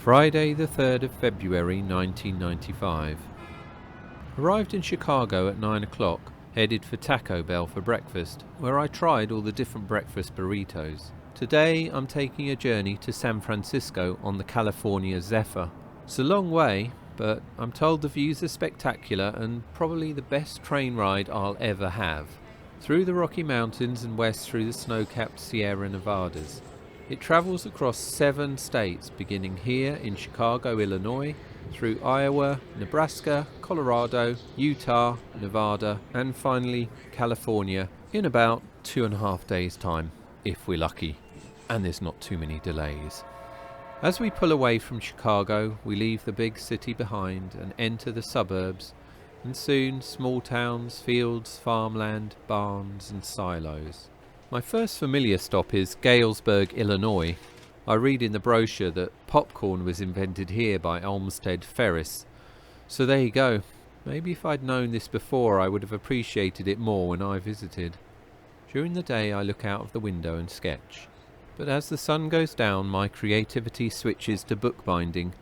Friday the 3rd of February 1995. Arrived in Chicago at 9 o'clock, headed for Taco Bell for breakfast, where I tried all the different breakfast burritos. Today I'm taking a journey to San Francisco on the California Zephyr. It's a long way, but I'm told the views are spectacular and probably the best train ride I'll ever have. Through the Rocky Mountains and west through the snow-capped Sierra Nevadas. It travels across 7 states, beginning here in Chicago, Illinois, through Iowa, Nebraska, Colorado, Utah, Nevada, and finally California in about 2.5 days' time, if we're lucky, and there's not too many delays. As we pull away from Chicago, we leave the big city behind and enter the suburbs, and soon small towns, fields, farmland, barns and silos. My first familiar stop is Galesburg, Illinois. I read in the brochure that popcorn was invented here by Olmsted Ferris. So there you go. Maybe if I'd known this before I would have appreciated it more when I visited. During the day I look out of the window and sketch. But as the sun goes down my creativity switches to bookbinding.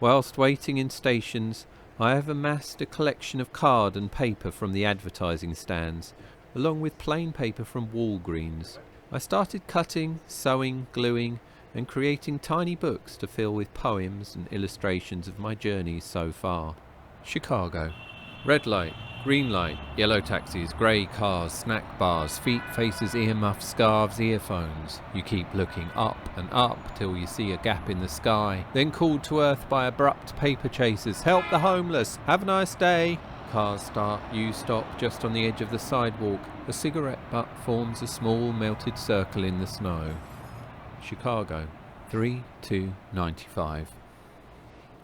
Whilst waiting in stations I have amassed a collection of card and paper from the advertising stands, along with plain paper from Walgreens. I started cutting, sewing, gluing, and creating tiny books to fill with poems and illustrations of my journeys so far. Chicago. Red light, green light, yellow taxis, grey cars, snack bars, feet, faces, earmuffs, scarves, earphones. You keep looking up and up till you see a gap in the sky, then called to earth by abrupt paper chasers. Help the homeless! Have a nice day! Cars start, you stop just on the edge of the sidewalk. A cigarette butt forms a small melted circle in the snow. Chicago, 3/2/95.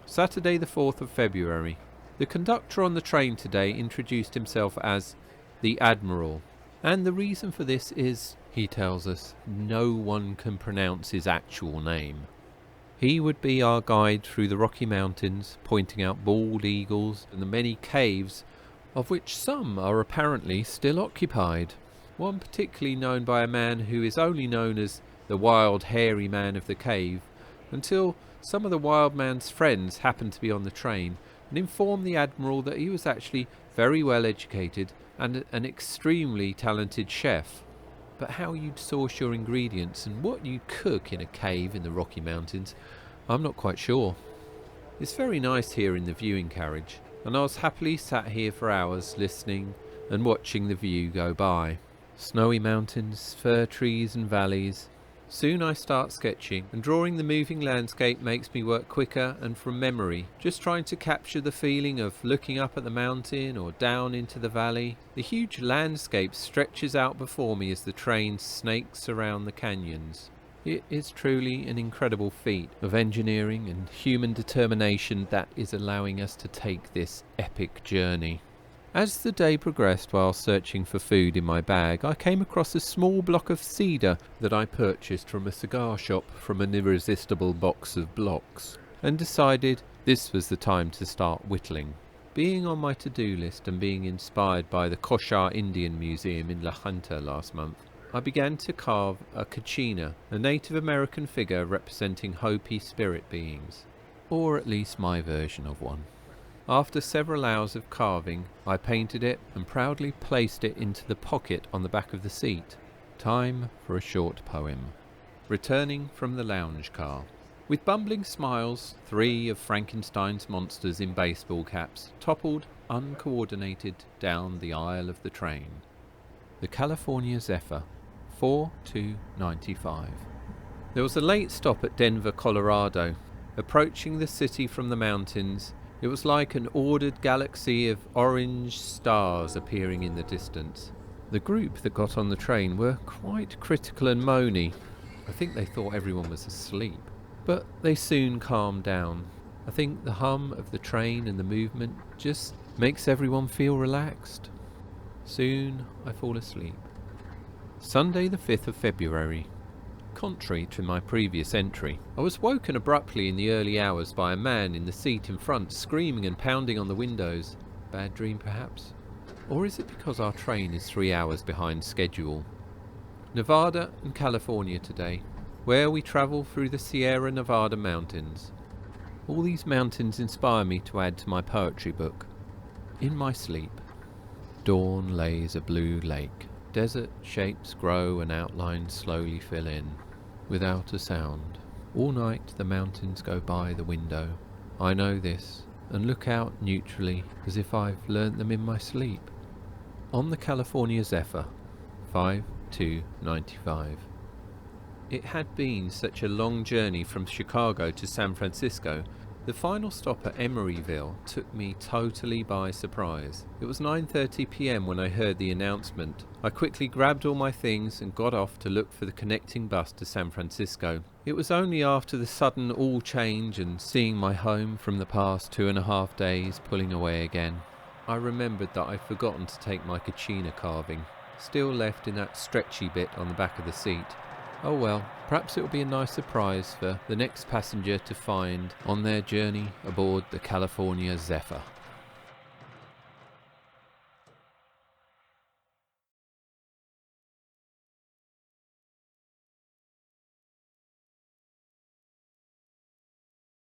Saturday the 4th of February. The conductor on the train today introduced himself as the Admiral, and the reason for this is, he tells us, no one can pronounce his actual name. He would be our guide through the Rocky Mountains, pointing out bald eagles and the many caves, of which some are apparently still occupied. One particularly known by a man who is only known as the wild hairy man of the cave, until some of the wild man's friends happened to be on the train and informed the Admiral that he was actually very well educated and an extremely talented chef. But how you'd source your ingredients and what you'd cook in a cave in the Rocky Mountains, I'm not quite sure. It's very nice here in the viewing carriage, and I was happily sat here for hours listening and watching the view go by. Snowy mountains, fir trees and valleys. Soon I start sketching, and drawing the moving landscape makes me work quicker and from memory, just trying to capture the feeling of looking up at the mountain or down into the valley. The huge landscape stretches out before me as the train snakes around the canyons. It is truly an incredible feat of engineering and human determination that is allowing us to take this epic journey. As the day progressed while searching for food in my bag, I came across a small block of cedar that I purchased from a cigar shop from an irresistible box of blocks, and decided this was the time to start whittling. Being on my to-do list and being inspired by the Koshar Indian Museum in La Junta last month, I began to carve a kachina, a Native American figure representing Hopi spirit beings, or at least my version of one. After several hours of carving, I painted it and proudly placed it into the pocket on the back of the seat. Time for a short poem. Returning from the lounge car. With bumbling smiles, 3 of Frankenstein's monsters in baseball caps toppled, uncoordinated, down the aisle of the train. The California Zephyr, 4/2/95. There was a late stop at Denver, Colorado. Approaching the city from the mountains, it was like an ordered galaxy of orange stars appearing in the distance. The group that got on the train were quite critical and moany. I think they thought everyone was asleep. But they soon calmed down. I think the hum of the train and the movement just makes everyone feel relaxed. Soon I fall asleep. Sunday the 5th of February. Contrary to my previous entry, I was woken abruptly in the early hours by a man in the seat in front screaming and pounding on the windows. Bad dream perhaps? Or is it because our train is 3 hours behind schedule? Nevada and California today, where we travel through the Sierra Nevada mountains. All these mountains inspire me to add to my poetry book. In my sleep. Dawn lays a blue lake. Desert shapes grow and outlines slowly fill in, without a sound. All night the mountains go by the window. I know this, and look out neutrally as if I've learnt them in my sleep. On the California Zephyr, 5/2/95. It had been such a long journey from Chicago to San Francisco. The final stop at Emeryville took me totally by surprise. It was 9:30 p.m. when I heard the announcement. I quickly grabbed all my things and got off to look for the connecting bus to San Francisco. It was only after the sudden all change and seeing my home from the past 2.5 days pulling away again, I remembered that I'd forgotten to take my kachina carving, still left in that stretchy bit on the back of the seat. Oh well, perhaps it will be a nice surprise for the next passenger to find on their journey aboard the California Zephyr.